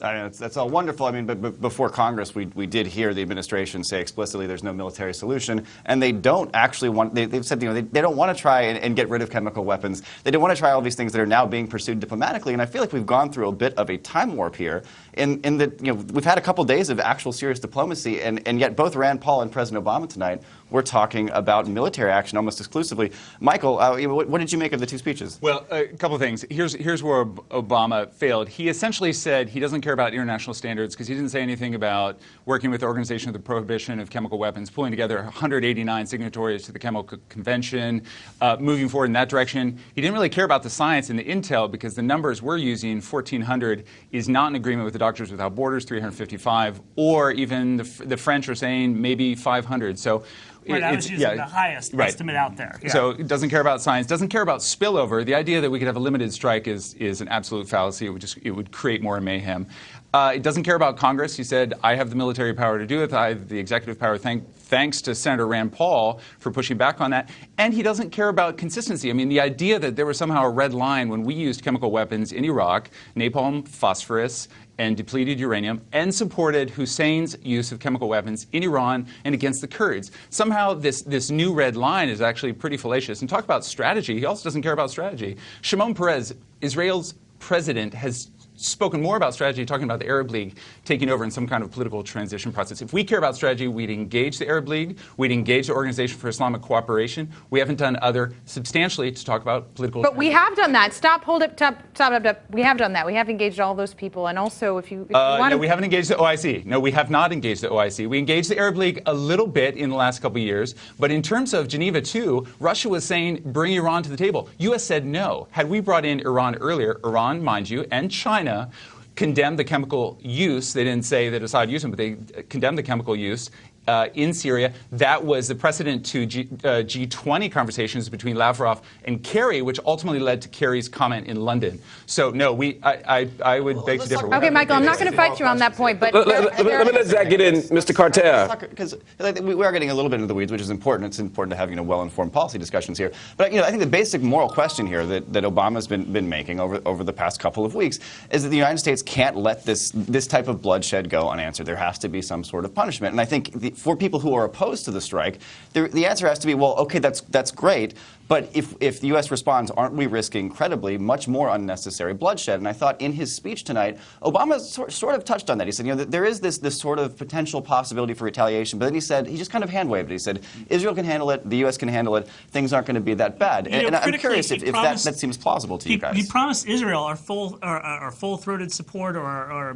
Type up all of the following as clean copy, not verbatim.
That's all wonderful. I mean, but before Congress, we did hear the administration say explicitly there's no military solution, and they don't actually want. They've said they don't want to try and get rid of chemical weapons. They don't want to try all these things that are now being pursued diplomatically. And I feel like we've gone through a bit of a time warp here, in that we've had a couple days of actual serious diplomacy, and yet both Rand Paul and President Obama tonight were talking about military action almost exclusively. Michael, what did you make of the two speeches? Well, a couple of things. Here's where Obama failed. He essentially said he doesn't care about international standards because he didn't say anything about working with the Organization of the Prohibition of Chemical Weapons, pulling together 189 signatories to the Chemical Convention, moving forward in that direction. He didn't really care about the science and the intel because the numbers we're using, 1,400, is not in agreement with the Doctors Without Borders, 355, or even the French are saying maybe 500. So. Right, I was using the highest estimate out there. Yeah. So it doesn't care about science, doesn't care about spillover. The idea that we could have a limited strike is an absolute fallacy. It would create more mayhem. It doesn't care about Congress. He said, I have the military power to do it. I have the executive power. Thanks to Senator Rand Paul for pushing back on that. And he doesn't care about consistency. I mean, the idea that there was somehow a red line when we used chemical weapons in Iraq, napalm, phosphorus, and depleted uranium, and supported Hussein's use of chemical weapons in Iran and against the Kurds. Somehow this new red line is actually pretty fallacious. And talk about strategy. He also doesn't care about strategy. Shimon Peres, Israel's president, has spoken more about strategy, talking about the Arab League taking over in some kind of political transition process. If we care about strategy, we'd engage the Arab League, we'd engage the Organization for Islamic Cooperation. We haven't done other substantially to talk about political. But we have done that. Stop. We have done that. We have engaged all those people. And also, if you want no, we haven't engaged the OIC. No, we have not engaged the OIC. We engaged the Arab League a little bit in the last couple of years. But in terms of Geneva II, Russia was saying, bring Iran to the table. U.S. said no. Had we brought in Iran earlier, Iran, mind you, and China condemned the chemical use. They didn't say that Assad used them, but they condemned the chemical use in Syria. That was the precedent to G20 conversations between Lavrov and Kerry, which ultimately led to Kerry's comment in London. So, no, I would beg to differ. Okay, Michael, I'm not going to fight you on that point, but let me let Zach get in, Mr. Carter. Because we are getting a little bit into the weeds, which is important. It's important to have well-informed policy discussions here. But I think the basic moral question here that Obama's been making over the past couple of weeks is that the United States can't let this type of bloodshed go unanswered. There has to be some sort of punishment. And I think for people who are opposed to the strike, the answer has to be, well, okay, that's great, but if the U.S. responds, aren't we risking incredibly much more unnecessary bloodshed? And I thought in his speech tonight, Obama sort of touched on that. He said, that there is this sort of potential possibility for retaliation, but then he just kind of hand-waved it. He said, Israel can handle it, the U.S. can handle it, things aren't going to be that bad. And I'm curious if that seems plausible to you guys. He promised Israel our full-throated support or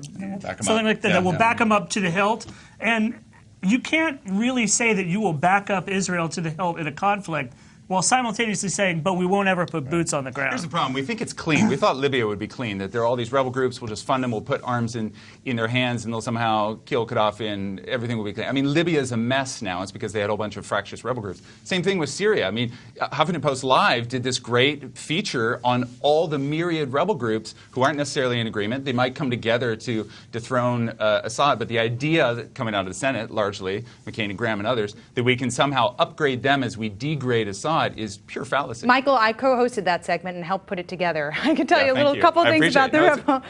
something like that, that will back him up to the hilt. And you can't really say that you will back up Israel to the hilt in a conflict while simultaneously saying, but we won't ever put boots on the ground. Here's the problem. We think it's clean. We thought Libya would be clean, that there are all these rebel groups, we'll just fund them, we'll put arms in their hands, and they'll somehow kill Gaddafi, and everything will be clean. I mean, Libya is a mess now. It's because they had a whole bunch of fractious rebel groups. Same thing with Syria. I mean, Huffington Post Live did this great feature on all the myriad rebel groups who aren't necessarily in agreement. They might come together to dethrone Assad, but the idea that coming out of the Senate, largely, McCain and Graham and others, that we can somehow upgrade them as we degrade Assad is pure fallacy. Michael, I co-hosted that segment and helped put it together. I can tell you a couple of things about the rebel.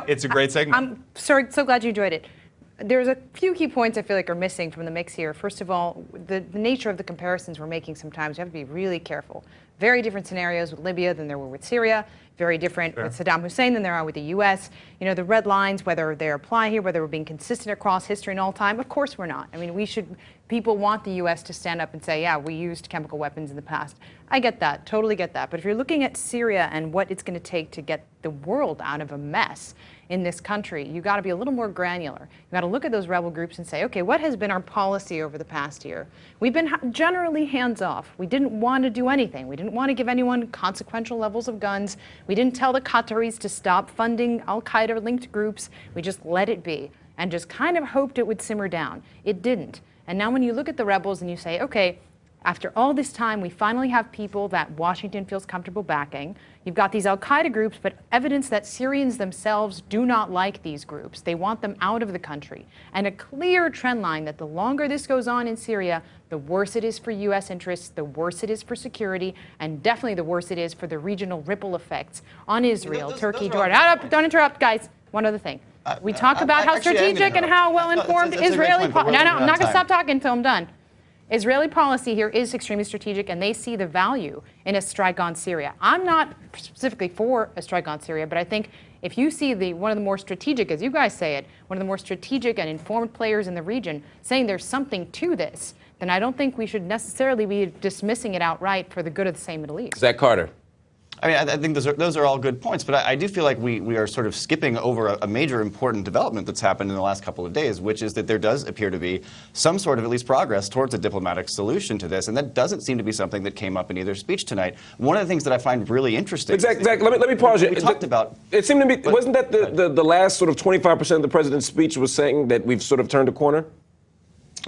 It's a great segment. I'm so glad you enjoyed it. There's a few key points I feel like are missing from the mix here. First of all, the nature of the comparisons we're making sometimes, you have to be really careful. Very different scenarios with Libya than there were with Syria. Very different with Saddam Hussein than there are with the U.S. The red lines, whether they apply here, whether we're being consistent across history and all time, of course we're not. I mean, people want the U.S. to stand up and say, yeah, we used chemical weapons in the past. I get that, totally get that. But if you're looking at Syria and what it's going to take to get the world out of a mess in this country, you got to be a little more granular. You got to look at those rebel groups and say, okay, what has been our policy over the past year? We've been generally hands off. We didn't want to do anything. We didn't want to give anyone consequential levels of guns. We didn't tell the Qataris to stop funding al-Qaeda-linked groups. We just let it be and just kind of hoped it would simmer down. It didn't. And now when you look at the rebels and you say, okay, after all this time, we finally have people that Washington feels comfortable backing. You've got these al-Qaeda groups, but evidence that Syrians themselves do not like these groups. They want them out of the country. And a clear trend line that the longer this goes on in Syria, the worse it is for U.S. interests, the worse it is for security, and definitely the worse it is for the regional ripple effects on Israel, Turkey, Jordan. Don't interrupt, guys. One other thing. We talk about how strategic and how well-informed Israeli policy. No, I'm not going to stop talking until I'm done. Israeli policy here is extremely strategic, and they see the value in a strike on Syria. I'm not specifically for a strike on Syria, but I think if you see one of the more strategic, as you guys say it, one of the more strategic and informed players in the region saying there's something to this, then I don't think we should necessarily be dismissing it outright for the good of the same Middle East. Zach Carter. I mean, I think those are all good points, but I do feel like we are sort of skipping over a major important development that's happened in the last couple of days, which is that there does appear to be some sort of at least progress towards a diplomatic solution to this, and that doesn't seem to be something that came up in either speech tonight. One of the things that I find really interesting. Zach, let me pause you. We talked about. It seemed to be. Wasn't that the last sort of 25% of the president's speech was saying that we've sort of turned a corner?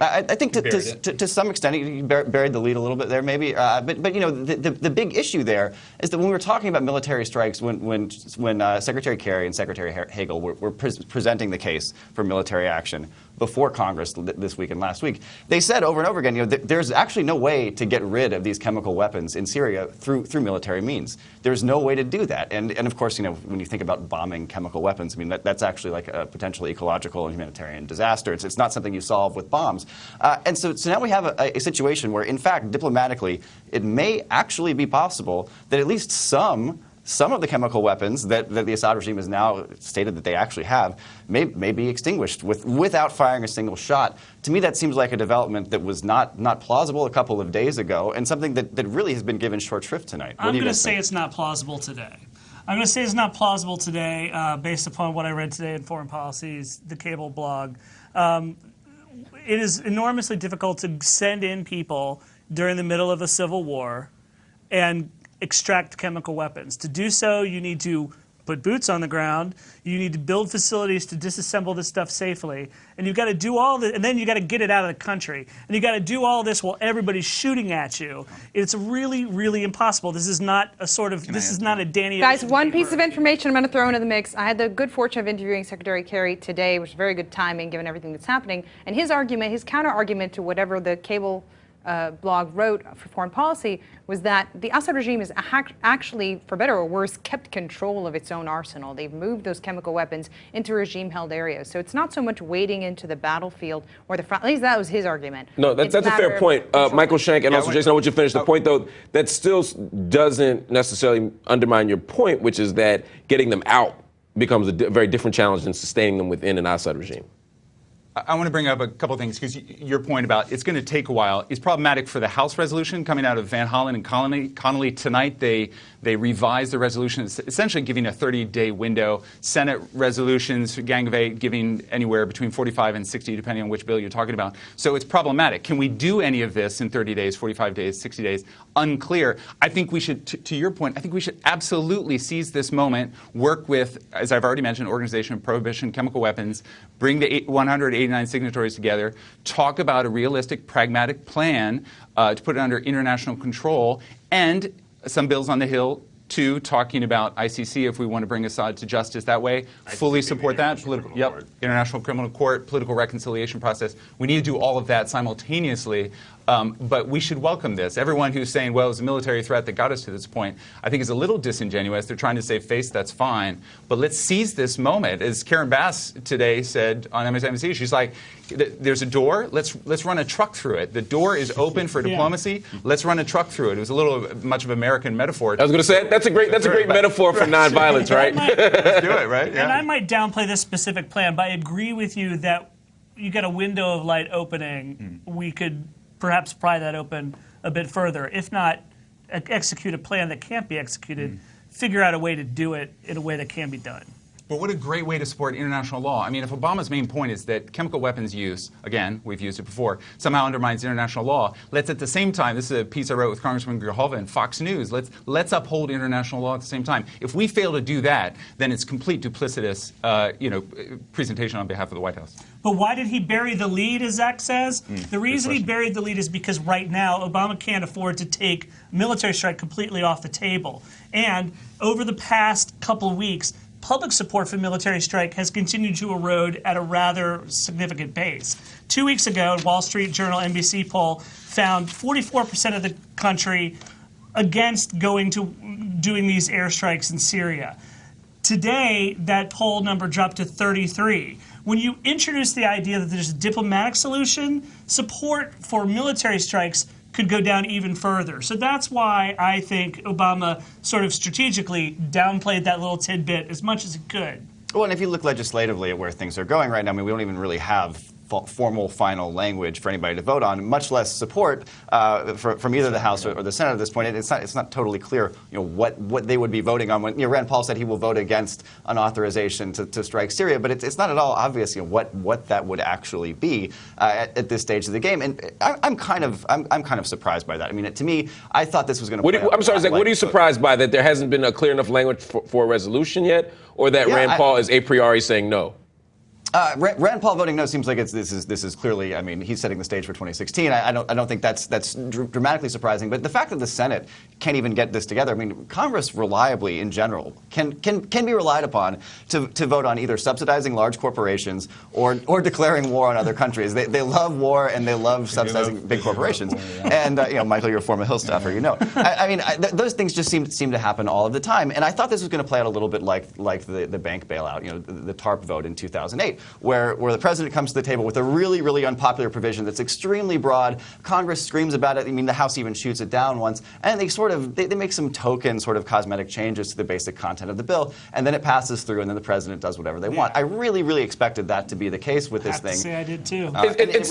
I think to some extent, you buried the lead a little bit there, maybe. But you know, the big issue there is that when we were talking about military strikes, when Secretary Kerry and Secretary Hagel were presenting the case for military action before Congress this week and last week, they said over and over again, you know, there's actually no way to get rid of these chemical weapons in Syria through military means. There's no way to do that. And of course, you know, when you think about bombing chemical weapons, I mean, that's actually like a potentially ecological and humanitarian disaster. It's not something you solve with bombs. And so now we have a situation where, in fact, diplomatically, it may actually be possible that at least some of the chemical weapons that the Assad regime has now stated that they actually have may be extinguished without firing a single shot. To me, that seems like a development that was not plausible a couple of days ago, and something that really has been given short shrift tonight. I'm going to say it's not plausible today. I'm going to say it's not plausible today based upon what I read today in Foreign Policy's, the cable blog. It is enormously difficult to send in people during the middle of a civil war and extract chemical weapons. To do so, you need to put boots on the ground. You need to build facilities to disassemble this stuff safely. And you've got to do all this, and then you've got to get it out of the country. And you've got to do all this while everybody's shooting at you. It's really, really impossible. This is not a sort of, this is not a Danny Guys, one piece of information I'm going to throw into the mix. I had the good fortune of interviewing Secretary Kerry today, which is very good timing given everything that's happening. And his argument, his counter-argument to whatever the cable blog wrote for Foreign Policy was that the Assad regime has actually, for better or worse, kept control of its own arsenal. They've moved those chemical weapons into regime-held areas. So it's not so much wading into the battlefield or the front. At least that was his argument. No, that's a fair point. Michael Shank and also Jason, I want you to finish the point, though. That still doesn't necessarily undermine your point, which is that getting them out becomes a very different challenge than sustaining them within an Assad regime. I want to bring up a couple things because your point about it's going to take a while is problematic for the House resolution coming out of Van Hollen and Connolly tonight. They revised the resolution, essentially giving a 30-day window. Senate resolutions, Gang of 8, giving anywhere between 45 and 60, depending on which bill you're talking about. So it's problematic. Can we do any of this in 30 days, 45 days, 60 days? Unclear. I think we should, to your point, I think we should absolutely seize this moment, work with, as I've already mentioned, Organization of Prohibition of Chemical Weapons, bring the 189 signatories together, talk about a realistic, pragmatic plan to put it under international control, and some bills on the Hill, too, talking about ICC if we want to bring Assad to justice that way. Fully support that. International Criminal Court, political reconciliation process. We need to do all of that simultaneously. But we should welcome this. Everyone who's saying, well, it was a military threat that got us to this point, I think is a little disingenuous. They're trying to save face, that's fine. But let's seize this moment. As Karen Bass today said on MSNBC, she's like, there's a door, let's run a truck through it. The door is open for diplomacy, let's run a truck through it. It was a little much of an American metaphor. I was going to say, that's a great metaphor for nonviolence, right? Let's do it, right? Yeah. And I might downplay this specific plan, but I agree with you that you got a window of light opening. We could perhaps pry that open a bit further. If not, execute a plan that can't be executed, figure out a way to do it in a way that can be done. But what a great way to support international law. I mean, if Obama's main point is that chemical weapons use, again, we've used it before, somehow undermines international law, let's at the same time, this is a piece I wrote with Congressman Grijalva in Fox News, let's uphold international law at the same time. If we fail to do that, then it's complete duplicitous, presentation on behalf of the White House. But why did he bury the lead, as Zach says? The reason he buried the lead is because right now Obama can't afford to take military strike completely off the table. And over the past couple of weeks, public support for military strike has continued to erode at a rather significant pace. 2 weeks ago, a Wall Street Journal NBC poll found 44% of the country against going to doing these airstrikes in Syria. Today, that poll number dropped to 33. When you introduce the idea that there's a diplomatic solution, support for military strikes could go down even further. So that's why I think Obama sort of strategically downplayed that little tidbit as much as it could. Well, and if you look legislatively at where things are going right now, I mean, we don't even really have formal final language for anybody to vote on, much less support from either the House or the Senate at this point. It's not totally clear, what they would be voting on. When Rand Paul said he will vote against an authorization to strike Syria, but it's not at all obvious, what that would actually be at this stage of the game. And I'm kind of surprised by that. I mean, to me, I thought this was going to. I'm sorry, Zach. What are you surprised by? That there hasn't been a clear enough language for a resolution yet, or that Rand Paul is a priori saying no? Rand Paul voting no seems like this is clearly. I mean, he's setting the stage for 2016. I don't think that's dramatically surprising. But the fact that the Senate can't even get this together. I mean, Congress reliably, in general, can be relied upon to vote on either subsidizing large corporations or declaring war on other countries. They love war and they love subsidizing big corporations. And Michael, you're a former Hill staffer, I mean, those things just seem to happen all of the time. And I thought this was going to play out a little bit like the bank bailout, the TARP vote in 2008. Where the president comes to the table with a really, really unpopular provision that's extremely broad. Congress screams about it. I mean, the House even shoots it down once. And they make some token sort of cosmetic changes to the basic content of the bill. And then it passes through, and then the president does whatever they want. I really, really expected that to be the case with this thing. I have to say I did too.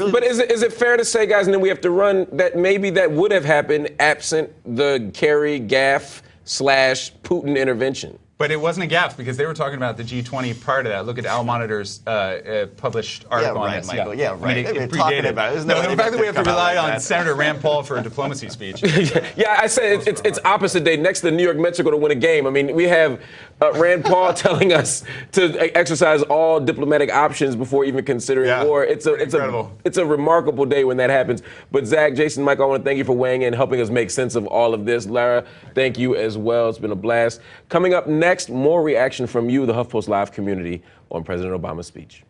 But is it fair to say, guys, and then we have to run, that maybe that would have happened absent the Kerry gaffe / Putin intervention? But it wasn't a gaffe because they were talking about the G20 part of that. Look at Al Monitor's published article on this. Michael. Yeah, right. I mean, it talking predated. about it. No, the fact that we have to rely on Senator Rand Paul for a diplomacy speech. Yeah, I said it's opposite day. Next, the New York Mets are going to win a game. I mean, we have Rand Paul telling us to exercise all diplomatic options before even considering war. It's a remarkable day when that happens. But Zach, Jason, Michael, I want to thank you for weighing in, helping us make sense of all of this. Lara, thank you as well. It's been a blast. Coming up next, more reaction from you, the HuffPost Live community, on President Obama's speech.